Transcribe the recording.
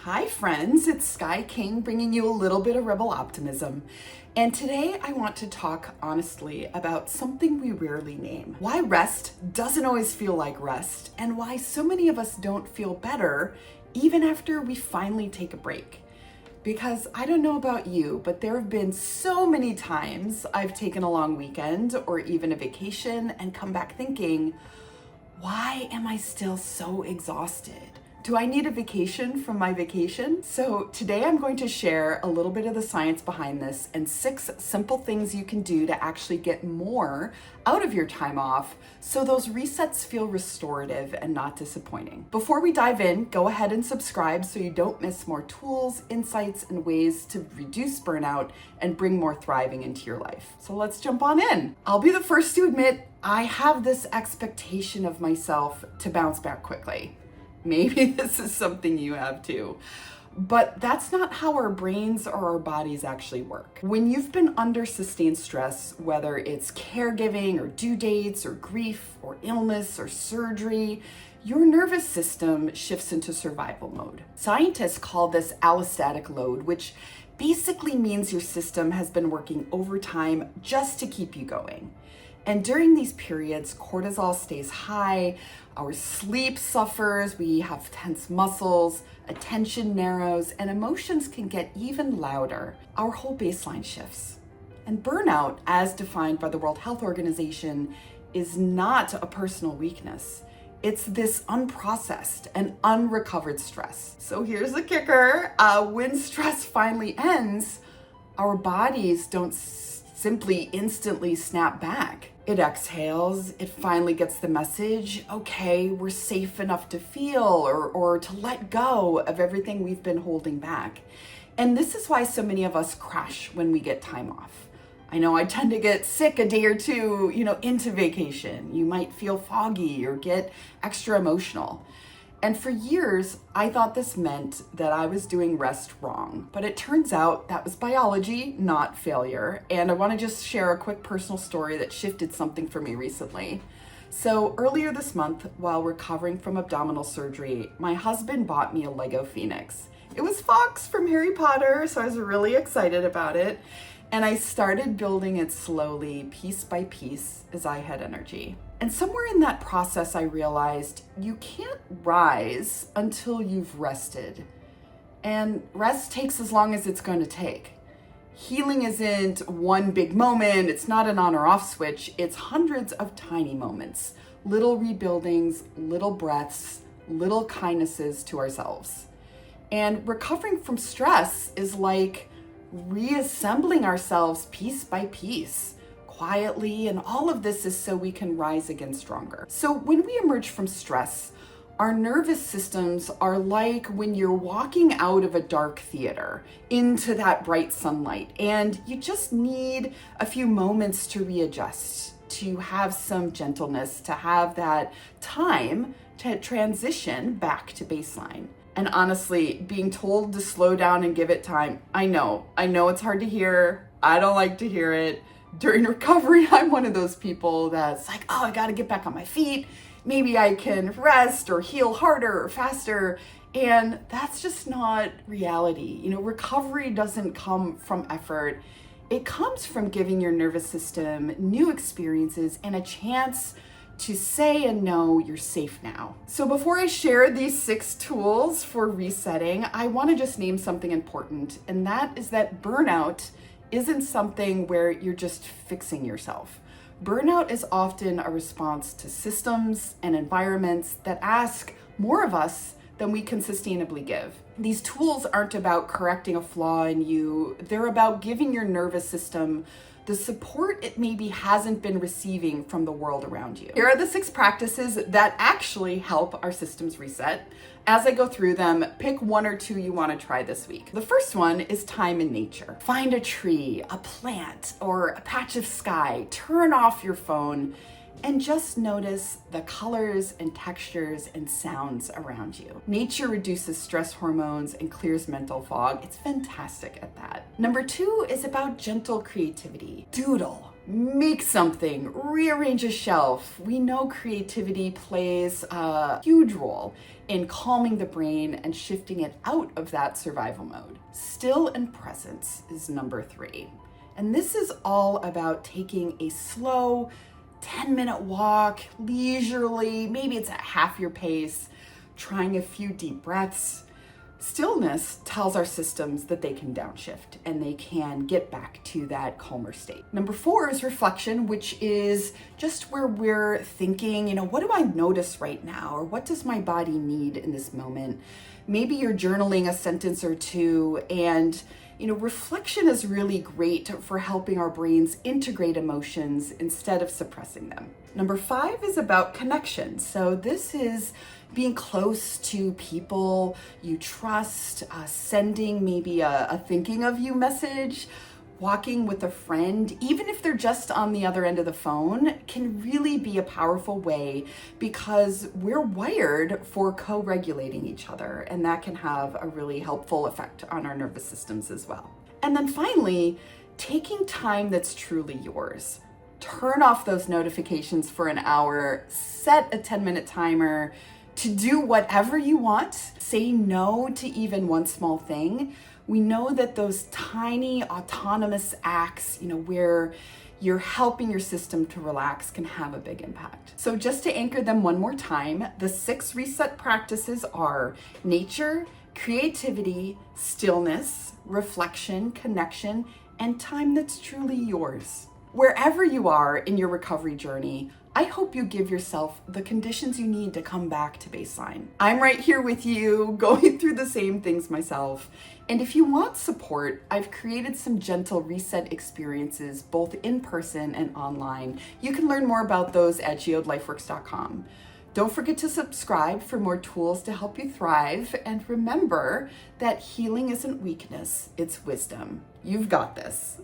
Hi friends, it's Skye King bringing you a little bit of rebel optimism. And today I want to talk honestly about something we rarely name. Why rest doesn't always feel like rest, and why so many of us don't feel better even after we finally take a break. Because I don't know about you, but there have been so many times I've taken a long weekend or even a vacation and come back thinking, why am I still so exhausted? Do I need a vacation from my vacation? So today I'm going to share a little bit of the science behind this and 6 simple things you can do to actually get more out of your time off so those resets feel restorative and not disappointing. Before we dive in, go ahead and subscribe so you don't miss more tools, insights, and ways to reduce burnout and bring more thriving into your life. So let's jump on in. I'll be the first to admit I have this expectation of myself to bounce back quickly. Maybe this is something you have too. But that's not how our brains or our bodies actually work. When you've been under sustained stress, whether it's caregiving or due dates or grief or illness or surgery, your nervous system shifts into survival mode. Scientists call this allostatic load, which basically means your system has been working overtime just to keep you going. And during these periods, cortisol stays high, our sleep suffers, we have tense muscles, attention narrows, and emotions can get even louder. Our whole baseline shifts. And burnout, as defined by the World Health Organization, is not a personal weakness. It's this unprocessed and unrecovered stress. So here's the kicker. When stress finally ends, our bodies don't simply instantly snap back. It exhales, it finally gets the message, okay, we're safe enough to feel or to let go of everything we've been holding back. And this is why so many of us crash when we get time off. I know I tend to get sick a day or two, into vacation. You might feel foggy or get extra emotional. And for years, I thought this meant that I was doing rest wrong, but it turns out that was biology, not failure. And I want to just share a quick personal story that shifted something for me recently. So earlier this month, while recovering from abdominal surgery, my husband bought me a Lego Phoenix. It was Fox from Harry Potter, so I was really excited about it. And I started building it slowly, piece by piece, as I had energy. And somewhere in that process, I realized you can't rise until you've rested. And rest takes as long as it's going to take. Healing isn't one big moment. It's not an on or off switch. It's hundreds of tiny moments, little rebuildings, little breaths, little kindnesses to ourselves. And recovering from stress is like reassembling ourselves piece by piece, quietly, and all of this is so we can rise again stronger. So when we emerge from stress, our nervous systems are like when you're walking out of a dark theater into that bright sunlight, and you just need a few moments to readjust, to have some gentleness, to have that time to transition back to baseline. And honestly, being told to slow down and give it time, I know it's hard to hear. I don't like to hear it. During recovery, I'm one of those people that's like, I gotta get back on my feet. Maybe I can rest or heal harder or faster. And that's just not reality. Recovery doesn't come from effort. It comes from giving your nervous system new experiences and a chance to say and know you're safe now. So before I share these 6 tools for resetting, I want to just name something important, and that is that burnout isn't something where you're just fixing yourself. Burnout is often a response to systems and environments that ask more of us than we can sustainably give. These tools aren't about correcting a flaw in you. They're about giving your nervous system the support it maybe hasn't been receiving from the world around you. Here are the 6 practices that actually help our systems reset. As I go through them, pick 1 or 2 you want to try this week. The first one is time in nature. Find a tree, a plant, or a patch of sky. Turn off your phone and just notice the colors and textures and sounds around you. Nature reduces stress hormones and clears mental fog. It's fantastic at that. Number 2 is about gentle creativity. Doodle, make something, rearrange a shelf. We know creativity plays a huge role in calming the brain and shifting it out of that survival mode. Still and presence is number 3. And this is all about taking a slow 10-minute walk, leisurely, maybe it's at half your pace, trying a few deep breaths. Stillness tells our systems that they can downshift and they can get back to that calmer state. Number 4 is reflection, which is just where we're thinking, what do I notice right now? Or what does my body need in this moment? Maybe you're journaling a sentence or two, and reflection is really great for helping our brains integrate emotions instead of suppressing them. Number 5 is about connection. So this is being close to people you trust, sending maybe a thinking of you message, walking with a friend, even if they're just on the other end of the phone, can really be a powerful way because we're wired for co-regulating each other, and that can have a really helpful effect on our nervous systems as well. And then finally, taking time that's truly yours. Turn off those notifications for an hour, set a 10-minute timer to do whatever you want. Say no to even one small thing. We know that those tiny autonomous acts, where you're helping your system to relax, can have a big impact. So just to anchor them one more time, the 6 reset practices are nature, creativity, stillness, reflection, connection, and time that's truly yours. Wherever you are in your recovery journey, I hope you give yourself the conditions you need to come back to baseline. I'm right here with you, going through the same things myself. And if you want support, I've created some gentle reset experiences, both in person and online. You can learn more about those at geodelifeworks.com. Don't forget to subscribe for more tools to help you thrive. And remember that healing isn't weakness, it's wisdom. You've got this.